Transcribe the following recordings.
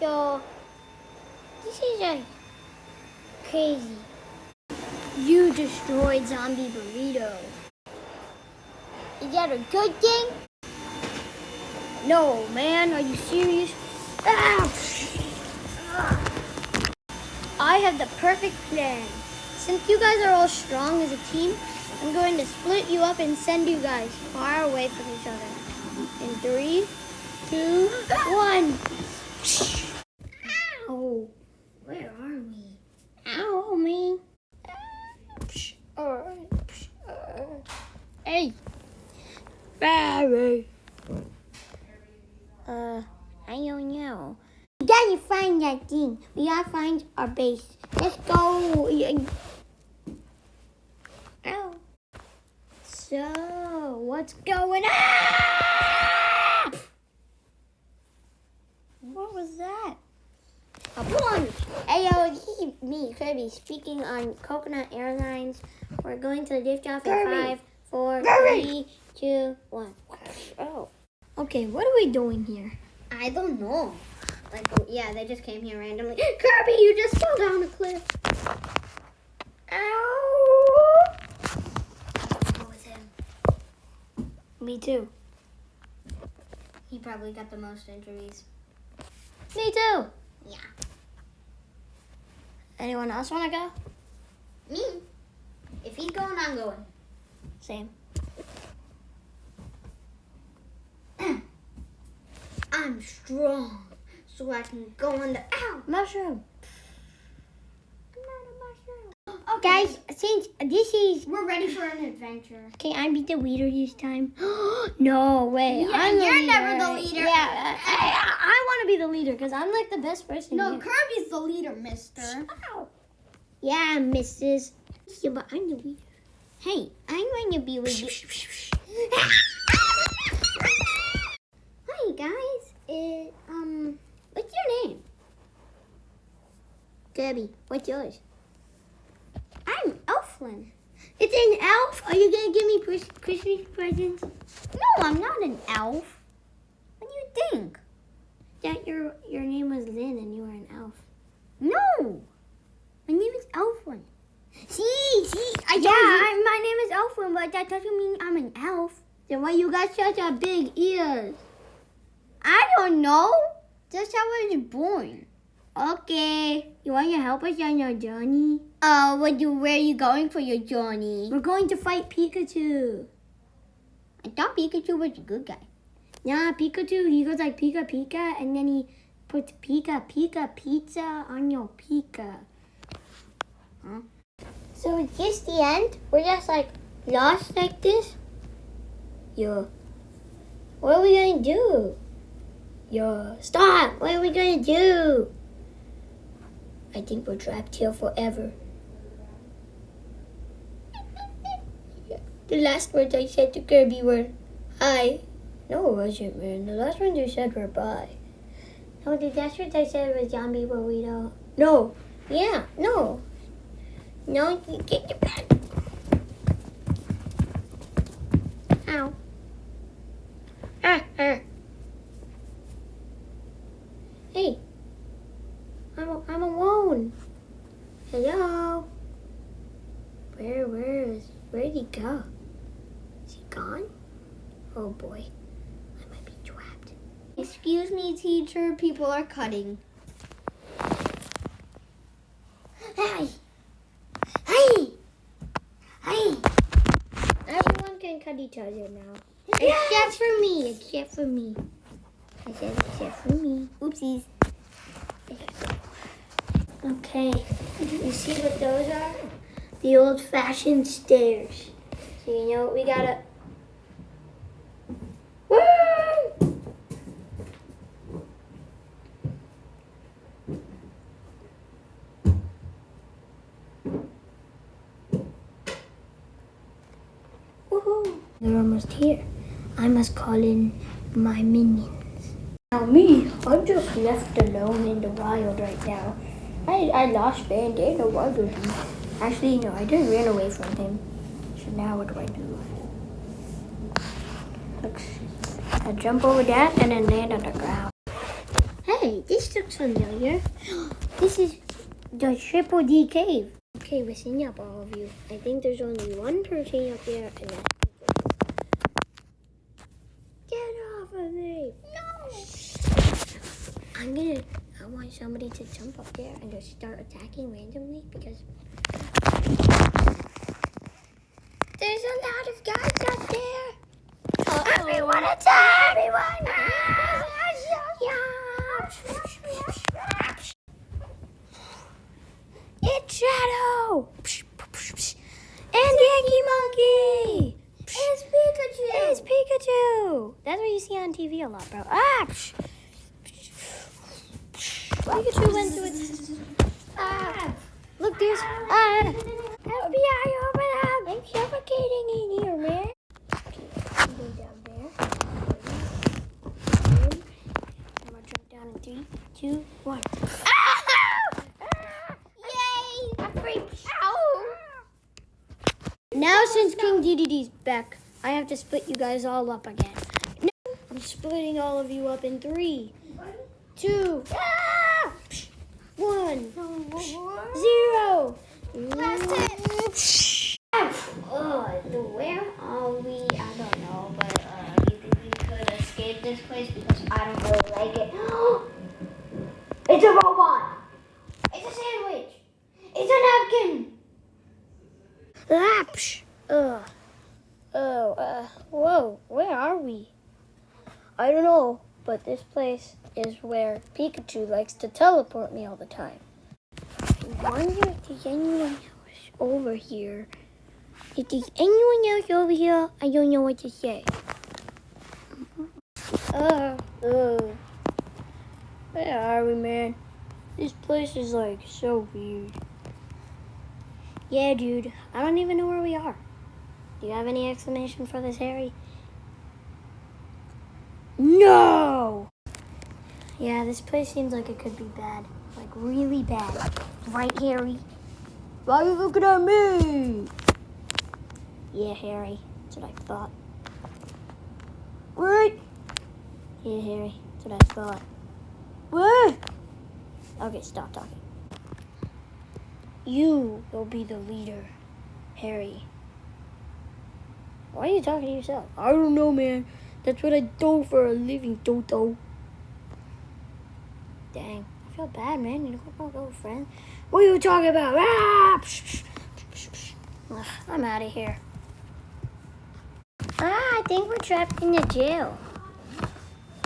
So, this is like crazy. You destroyed Zombie Burrito. Is that a good thing? No, man. Are you serious? Ah! I have the perfect plan. Since you guys are all strong as a team, I'm going to split you up and send you guys far away from each other. In 3, 2, 1. Ow! Where are we? Ow, me. Hey. Barry. I don't know. We gotta find that thing. We gotta find our base. Let's go. Ow. So, what's going on? What was that? A plunge. Hey, yo, this is me, Kirby, speaking on Coconut Airlines. We're going to lift off in 5, 4, 3, 2, 1. Oh. Okay, what are we doing here? I don't know. Like, yeah, they just came here randomly. Kirby, you just fell down a cliff. Ow! What was him? Me too. He probably got the most injuries. Me too. Yeah. Anyone else want to go? Me? If he's going, I'm going. Same. I'm strong, so I can go on the Mushroom. I'm not a mushroom. Okay. Guys, since this is... We're ready for an adventure. Can I be the leader this time? No way. Yeah, I'm you're the leader. never the leader. Yeah, I want to be the leader because I'm like the best person No, here. Kirby's the leader, mister. Ow. Yeah, Mrs. Yeah, but I'm the leader. Hey, I'm going to be with you. Hi, guys. What's your name? Debbie. What's yours? I'm Elflin. It's an elf? Are you going to give me Christmas presents? No, I'm not an elf. What do you think? That your name was Lynn and you were an elf. No. My name is Elflin. See, my name is Elflin, but that doesn't mean I'm an elf. Then why you got such a big ears? I don't know. That's how I was born. Okay. You want to help us on your journey? Where are you going for your journey? We're going to fight Pikachu. I thought Pikachu was a good guy. Nah, Pikachu, he goes like Pika Pika, and then he puts Pika Pika pizza on your Pika. Huh? So is this the end? We're just like lost like this? Yeah. What are we gonna do? Yeah. Stop! What are we gonna do? I think we're trapped here forever. The last words I said to Kirby were, hi. No, it wasn't, man. The last ones you said were bye. No, the last words I said was zombie burrito. No. Yeah, no. No, you get your back. Ow. Hey. I'm alone. Hello. Where'd he go? Is he gone? Oh boy. I might be trapped. Excuse me, teacher. People are cutting. Hey! Hey! Hey! Everyone can cut each other now. Yes! Except for me. Except for me. I said except for me. Oopsies. Okay. You see what those are? The old-fashioned stairs. So you know what we gotta... Woo! Woohoo! They're almost here. I must call in my minions. Now me, I'm just left alone in the wild right now. I lost Band-Aid. No, why did he? Actually, no, I didn't run away from him. So now what do I do? Look, I jump over that and then land on the ground. Hey, this looks familiar. This is the Triple D cave. Okay, listen up, all of you. I think there's only one person up there, and that's get off of me. No. I want somebody to jump up there and just start attacking randomly because there's a lot of guys up there. Everyone attack! Everyone! It's Shadow! And Yankee Monkey! It's Pikachu. It's Pikachu! That's what you see on TV a lot, bro. Pikachu went to its... Look, there's... FBI, open up! I'm suffocating in here, man. Go down there. I'm gonna jump down in 3, 2, 1. Yay! I'm free. Ow! Now since King DDD's back, I have to split you guys all up again. No, I'm splitting all of you up in 3, 2, 1, 0. Last hit. Where are we? I don't know, but you could escape this place because I don't really like it. It's a robot. It's a sandwich. It's a napkin. Whoa, where are we? I don't know, but this place is where Pikachu likes to teleport me all the time. I wonder if there's anyone else over here. If there's anyone else over here, I don't know what to say. Where are we, man? This place is like so weird. Yeah, dude, I don't even know where we are. Do you have any explanation for this, Harry? No! Yeah, this place seems like it could be bad. Like really bad. Right, Harry? Why are you looking at me? Yeah, Harry. That's what I thought. What? Yeah, Harry. That's what I thought. What? Okay, stop talking. You will be the leader, Harry. Why are you talking to yourself? I don't know, man. That's what I do for a living, Toto. Dang, I feel bad, man. You don't want to go with friends. What are you talking about? Ugh, I'm out of here. I think we're trapped in a jail.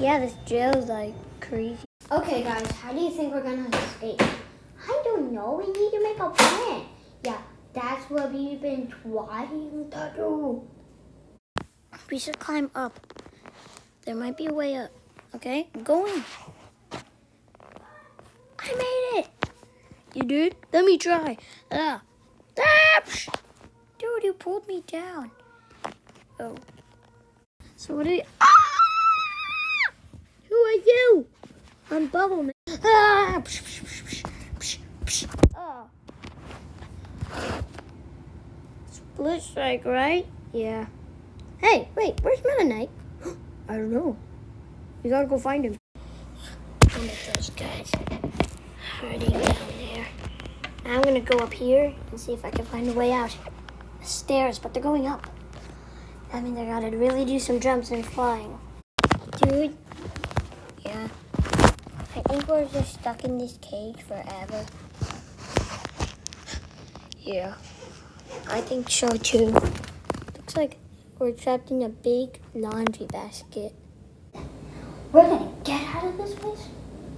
Yeah, this jail is like crazy. Okay, guys, how do you think we're gonna escape? I don't know. We need to make a plan. Yeah, that's what we've been trying to do. We should climb up. There might be a way up. Okay, I'm going. I made it. You did? Let me try. Dude, you pulled me down. Oh. So what are you? Who are you? I'm Bubble Man. Oh. Split strike, right? Yeah. Hey, wait, where's Meta Knight? I don't know. We gotta go find him. One of those guys hiding down there. I'm gonna go up here and see if I can find a way out. The stairs, but they're going up. I mean, they gotta really do some jumps and flying. Dude. Yeah. I think we're just stuck in this cage forever. Yeah. I think so too. Looks like we're trapped in a big laundry basket. We're gonna get out of this place,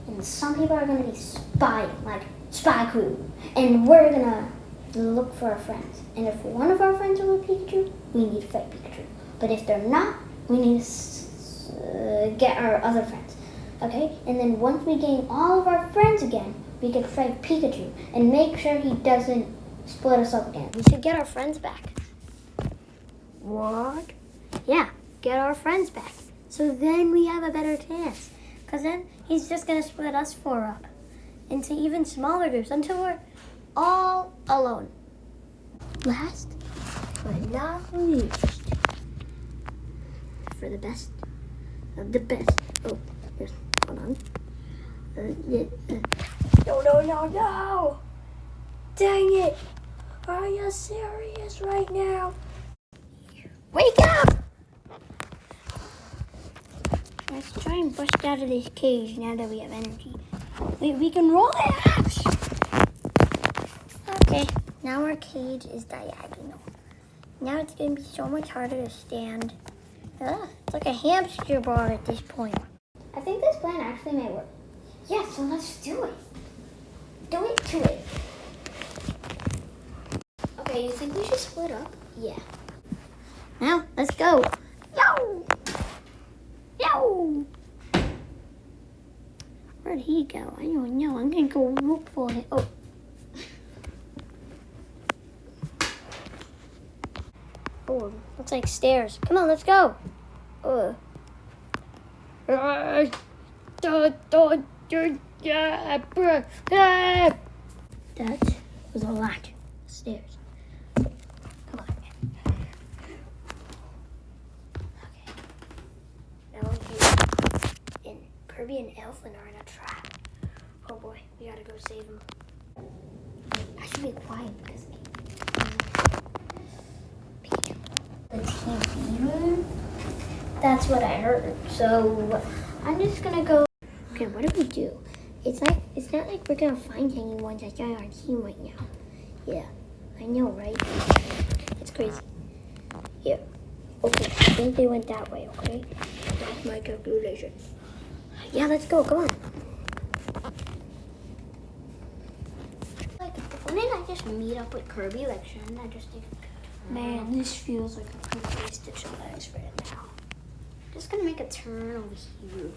and some people are gonna be spying, like spy crew, and we're gonna look for our friends. And if one of our friends are with Pikachu, we need to fight Pikachu. But if they're not, we need to get our other friends. Okay? And then once we gain all of our friends again, we can fight Pikachu and make sure he doesn't split us up again. We should get our friends back. What? Yeah, get our friends back. So then we have a better chance. Because then he's just going to split us four up into even smaller groups until we're all alone. Last but not least, for the best of the best. Oh, here's, hold on. No. Dang it. Are you serious right now? Wake up! Let's try and bust out of this cage now that we have energy. Wait, we can roll it up! Okay, now our cage is diagonal. Now it's going to be so much harder to stand. It's like a hamster ball at this point. I think this plan actually may work. Yeah, so let's do it. Do it to it. Okay, you think we should split up? Yeah. Now, let's go. Yo! Where'd he go? I don't know. I'm going to go look for him. Oh. Oh, looks like stairs. Come on, let's go. That was a lot of stairs. Come on. Okay. Now and Kirby and Elflin are in a trap. Oh boy, we gotta go save them. I should be quiet because the TV. That's what I heard. So I'm just gonna go. Okay, what do we do? It's not like we're gonna find anyone that's on our team right now. Yeah, I know, right? It's crazy. Yeah. Okay, I think they went that way. Okay, that's my calculation. Yeah, let's go. Come on. Like, wouldn't I just meet up with Kirby? Like, shouldn't I just take a picture? Man, this feels like a good place to chillax right now. Just gonna make a turn over here.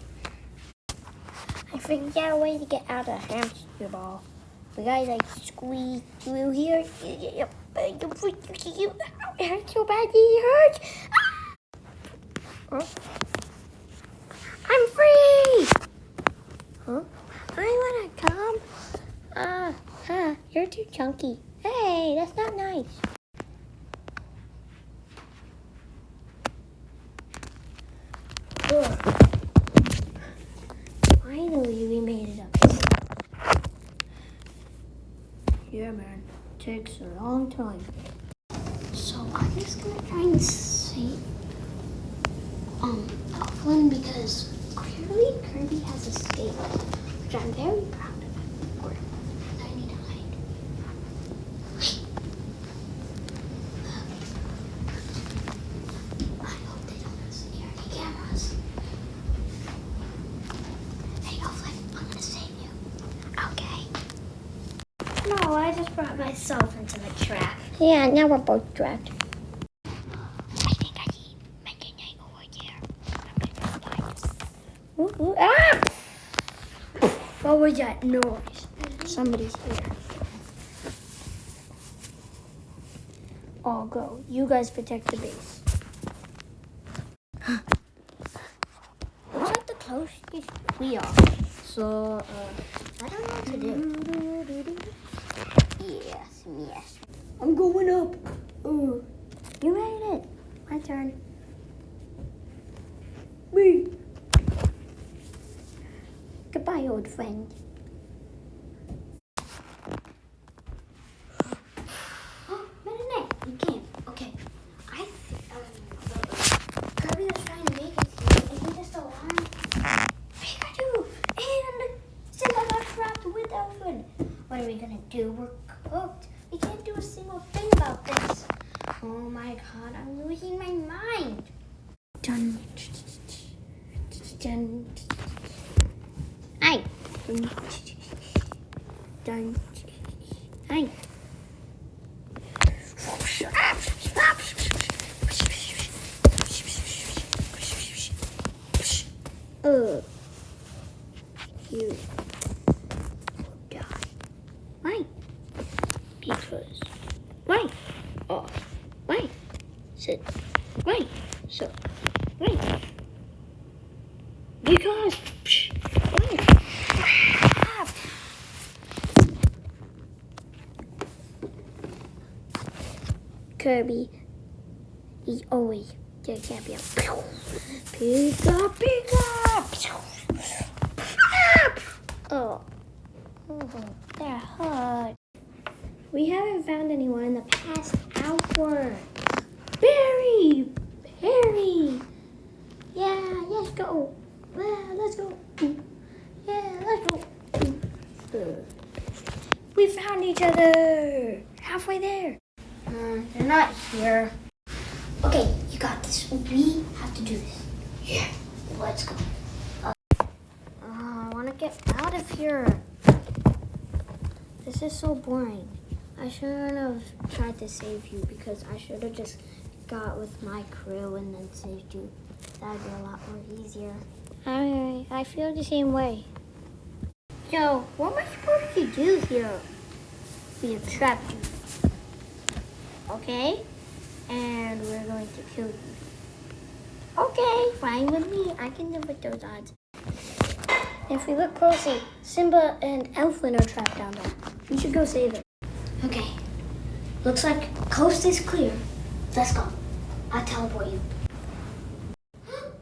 I figured out a way to get out of the hamster ball. We gotta like squeeze through here. It hurts so bad. It hurts. Huh? I'm free. Huh? I wanna come. You're too chunky. Hey, that's not nice. Ugh. Finally, we made it up. Yeah, man. Takes a long time. So I'm just gonna try and save Elflin because clearly Kirby has escaped, which I'm very proud of. Or I need to hide. I hope they don't have security cameras. Hey Elflin, I'm gonna save you. Okay. No, I just brought myself into the trap. Yeah, now we're both trapped. I think I see Mega Knight over there. Ooh, ah! What was that noise? Somebody's here. I'll go. You guys protect the base. Looks like the closest we are. So, I don't know what to do. Yes. I'm going up. You made it. My turn. Me. Goodbye, old friend. Oh, Meta you came. Okay. I think Kirby was trying to make it here, and he just aligned. Pikachu! And Simba got trapped with Elfin. What are we gonna do? We're cooked. We can't do a single thing about this. Oh my god, I'm losing my mind. Dun. Ay. Dun. Ay. You will die. Why? Because. Why? Oh. Why? Sit. Why? So. Why? Because. Why? Kirby is always the champion. Pika. go. Let's go. Yeah, let's go. We found each other. Halfway there. They're not here. Okay, you got this. We have to do this. Yeah. Let's go. I want to get out of here. This is so boring. I shouldn't have tried to save you because I should have just got with my crew and then saved you. That would be a lot more easier. I feel the same way. So, what am I supposed to do here? We have trapped you. Okay? And we're going to kill you. Okay, fine with me. I can live with those odds. If we look closely, Simba and Elflin are trapped down there. We should go save it. Okay. Looks like coast is clear. Let's go. I'll teleport you.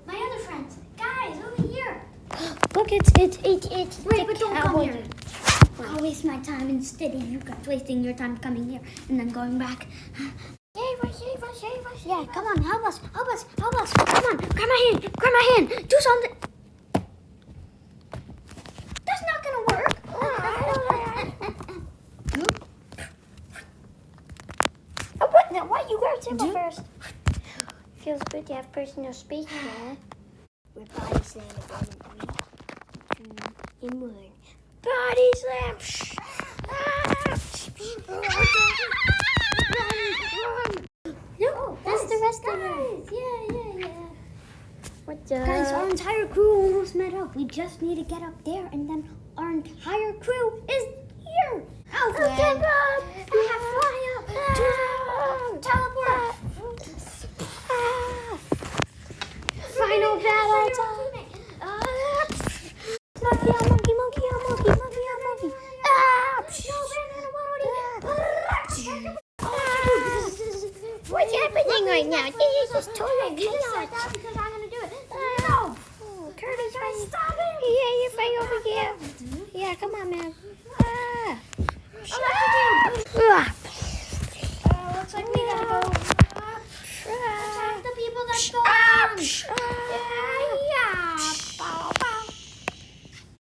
My other friends. Guys, over here. Look, it's Wait, the but don't come cowboy. here. I'll waste my time instead of you guys wasting your time coming here and then going back. Save us. Yeah, come on, help us. Come on, grab my hand. Do something. That's not gonna work. Oh, what? Now, why you grab Simba first? Feels good to have personal space, man. We're body slam again in 3, 2, and 1. Body slam. Run. No, that's the rest of it. Yeah. What the? Guys, our entire crew almost met up. We just need to get up there, and then our entire crew is here. Alfred, fly up. Teleport. Final battle time. Monkey. What's happening right now? This is just total chaos. Because I'm gonna do it. No. Kirby's Guys, stop it. Yeah, you're fine over here. Yeah, come on, man. Looks like we gotta go. Attack the people that's going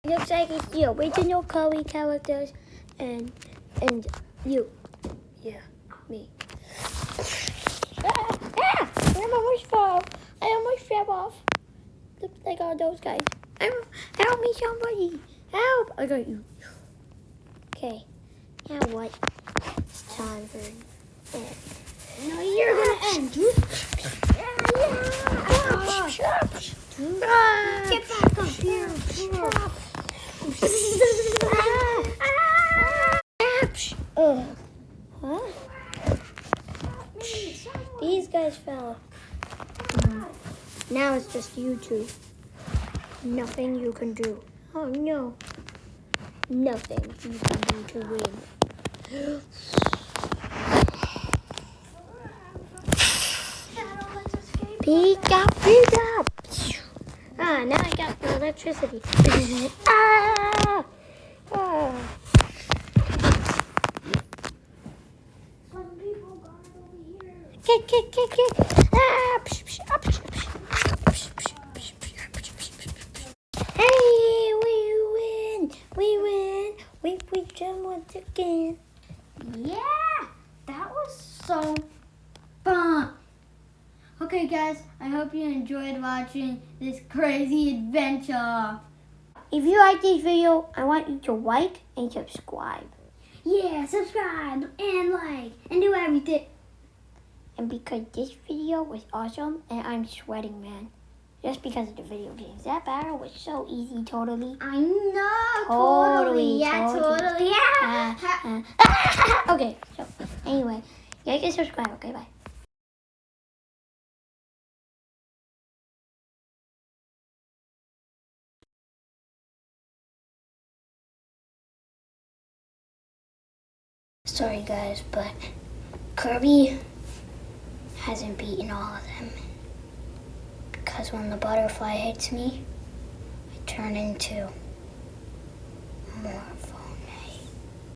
Looks like it's the original Kirby characters and you. Yeah, me. I almost fell off. Looks like all those guys. Help me, somebody. Help. I got you. Okay. Now what? It's time for end. No, you're gonna end. Get back up here. Huh? These guys fell. Now it's just you two. Nothing you can do. Oh no. Nothing you can do to win. Peek up. Now I got the electricity. Some people got it over here. Kick. Hey, we win. We just once again. Yeah, that was so fun. Okay, guys, I hope you enjoyed watching this crazy adventure. If you like this video, I want you to like and subscribe. Yeah, subscribe and like and do everything. And because this video was awesome and I'm sweating, man. Just because of the video games. That battle was so easy, totally. I know, Totally. Yeah. Okay, so anyway, like and subscribe. Okay, bye. Sorry guys, but Kirby hasn't beaten all of them. Because when the butterfly hits me, I turn into